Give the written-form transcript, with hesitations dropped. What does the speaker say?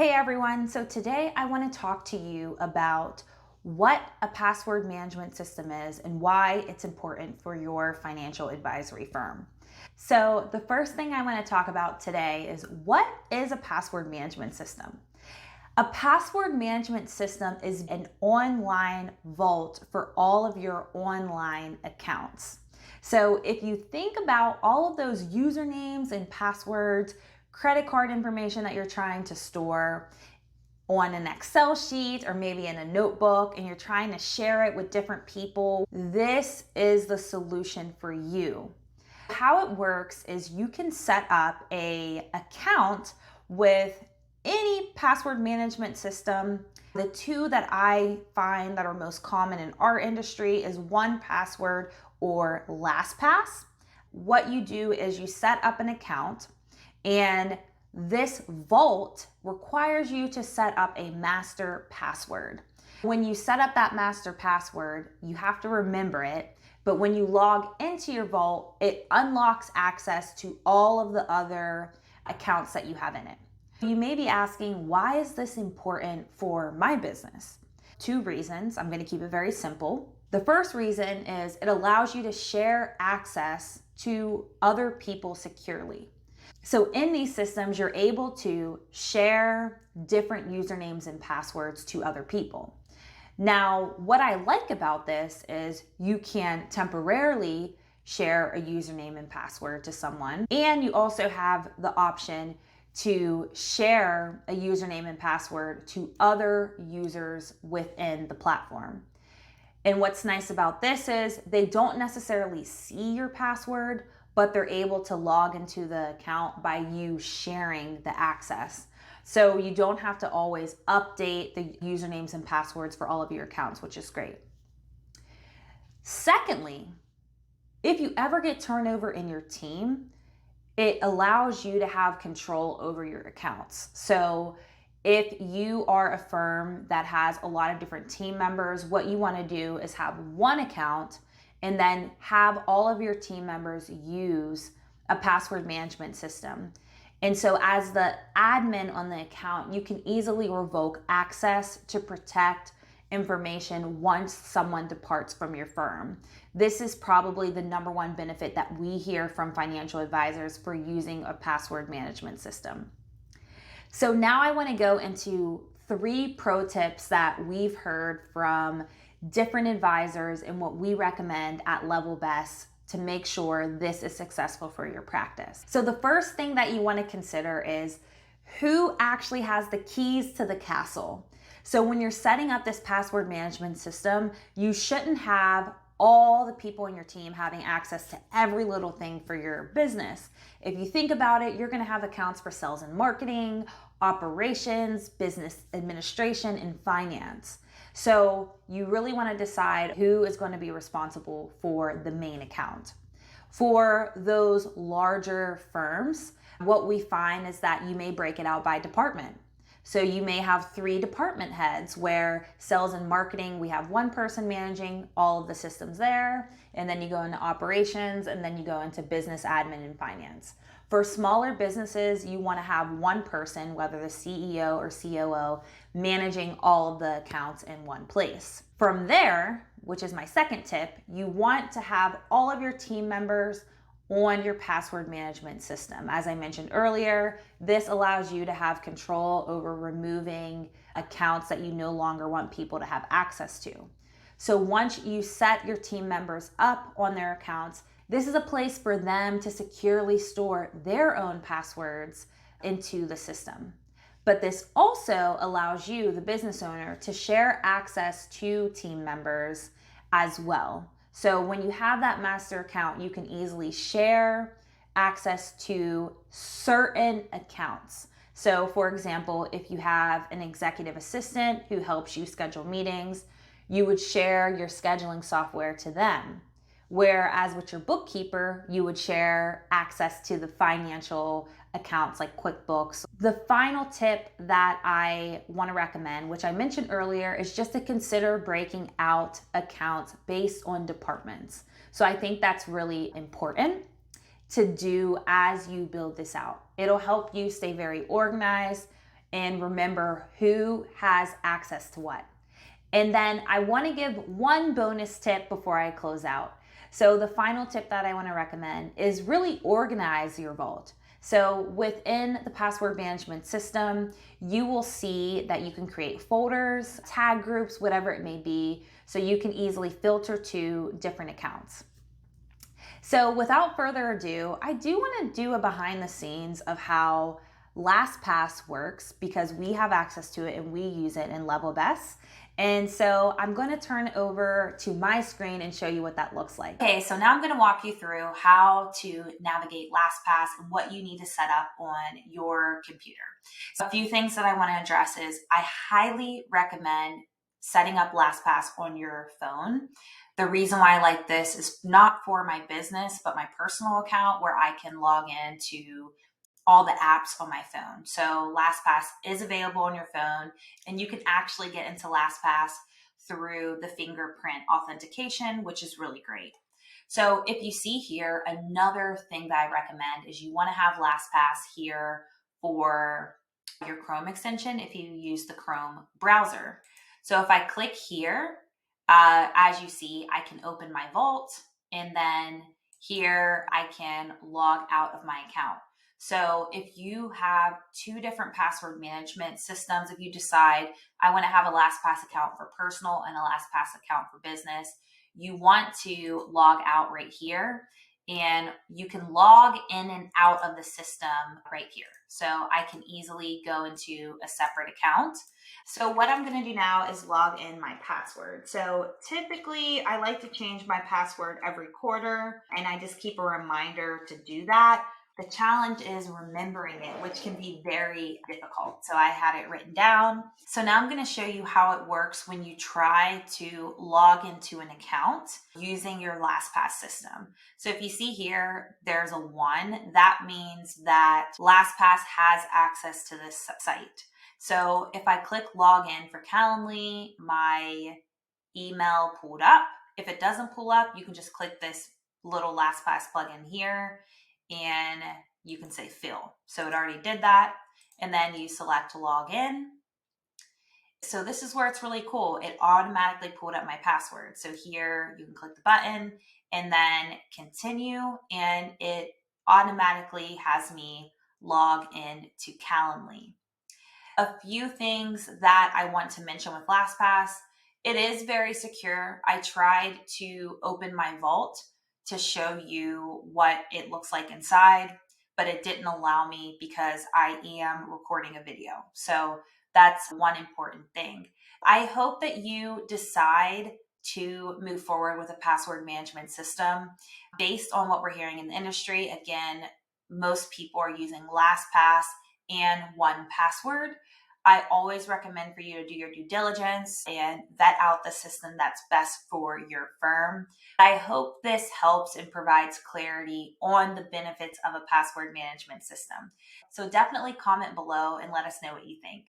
Hey everyone, so today I want to talk to you about what a password management system is and why it's important for your financial advisory firm. So the first thing I want to talk about today is what is a password management system? A password management system is an online vault for all of your online accounts. So if you think about all of those usernames and passwords, credit card information that you're trying to store on an Excel sheet or maybe in a notebook and you're trying to share it with different people, this is the solution for you. How it works is you can set up an account with any password management system. The two that I find that are most common in our industry is 1Password or LastPass. What you do is you set up an account, and this vault requires you to set up a master password. When you set up that master password, you have to remember it, but when you log into your vault, it unlocks access to all of the other accounts that you have in it. You may be asking, why is this important for my business? Two reasons. I'm going to keep it very simple. The first reason is it allows you to share access to other people securely. So in these systems, you're able to share different usernames and passwords to other people. Now, what I like about this is you can temporarily share a username and password to someone, and you also have the option to share a username and password to other users within the platform. And what's nice about this is they don't necessarily see your password, but they're able to log into the account by you sharing the access. So you don't have to always update the usernames and passwords for all of your accounts, which is great. Secondly, if you ever get turnover in your team, it allows you to have control over your accounts. So if you are a firm that has a lot of different team members, what you want to do is have one account and then have all of your team members use a password management system. And so as the admin on the account, you can easily revoke access to protect information once someone departs from your firm. This is probably the number one benefit that we hear from financial advisors for using a password management system. So now I want to go into 3 pro tips that we've heard from different advisors and what we recommend at LastPass to make sure this is successful for your practice. So the first thing that you want to consider is who actually has the keys to the castle. So when you're setting up this password management system, you shouldn't have all the people in your team having access to every little thing for your business. If you think about it, you're going to have accounts for sales and marketing, operations, business administration, and finance. So you really want to decide who is going to be responsible for the main account. For those larger firms, what we find is that you may break it out by department. So you may have 3 department heads where sales and marketing, we have one person managing all of the systems there, and then you go into operations, and then you go into business admin and finance. For smaller businesses, you want to have one person, whether the CEO or COO, managing all of the accounts in one place. From there, which is my second tip, you want to have all of your team members on your password management system. As I mentioned earlier, this allows you to have control over removing accounts that you no longer want people to have access to. So once you set your team members up on their accounts, this is a place for them to securely store their own passwords into the system. But this also allows you, the business owner, to share access to team members as well. So when you have that master account, you can easily share access to certain accounts. So for example, if you have an executive assistant who helps you schedule meetings, you would share your scheduling software to them. Whereas with your bookkeeper, you would share access to the financial accounts like QuickBooks. The final tip that I want to recommend, which I mentioned earlier, is just to consider breaking out accounts based on departments. So I think that's really important to do as you build this out. It'll help you stay very organized and remember who has access to what. And then I want to give one bonus tip before I close out. So, the final tip that I want to recommend is really organize your vault. So, within the password management system, you will see that you can create folders, tag groups, whatever it may be, so you can easily filter to different accounts. So, without further ado, I do want to do a behind the scenes of how LastPass works because we have access to it and we use it in Level Best. And so I'm going to turn over to my screen and show you what that looks like. Okay, so now I'm going to walk you through how to navigate LastPass and what you need to set up on your computer. So a few things that I want to address is I highly recommend setting up LastPass on your phone. The reason why I like this is not for my business, but my personal account where I can log into all the apps on my phone. So LastPass is available on your phone, and you can actually get into LastPass through the fingerprint authentication, which is really great. So if you see here, another thing that I recommend is you want to have LastPass here for your Chrome extension if you use the Chrome browser. So if I click here, as you see, I can open my vault, and then here I can log out of my account. So if you have two different password management systems, if you decide I want to have a LastPass account for personal and a LastPass account for business, you want to log out right here, and you can log in and out of the system right here. So I can easily go into a separate account. So what I'm going to do now is log in my password. So typically I like to change my password every quarter, and I just keep a reminder to do that. The challenge is remembering it, which can be very difficult. So I had it written down. So now I'm going to show you how it works when you try to log into an account using your LastPass system. So if you see here, there's a 1. That means that LastPass has access to this site. So if I click login for Calendly, my email pulled up. If it doesn't pull up, you can just click this little LastPass plugin here, and you can say fill. So it already did that. And then you select log in. So this is where it's really cool. It automatically pulled up my password. So here you can click the button and then continue, and it automatically has me log in to Calendly. A few things that I want to mention with LastPass: it is very secure. I tried to open my vault to show you what it looks like inside, but it didn't allow me because I am recording a video. So that's one important thing. I hope that you decide to move forward with a password management system based on what we're hearing in the industry. Again, most people are using LastPass and 1Password. I always recommend for you to do your due diligence and vet out the system that's best for your firm. I hope this helps and provides clarity on the benefits of a password management system. So definitely comment below and let us know what you think.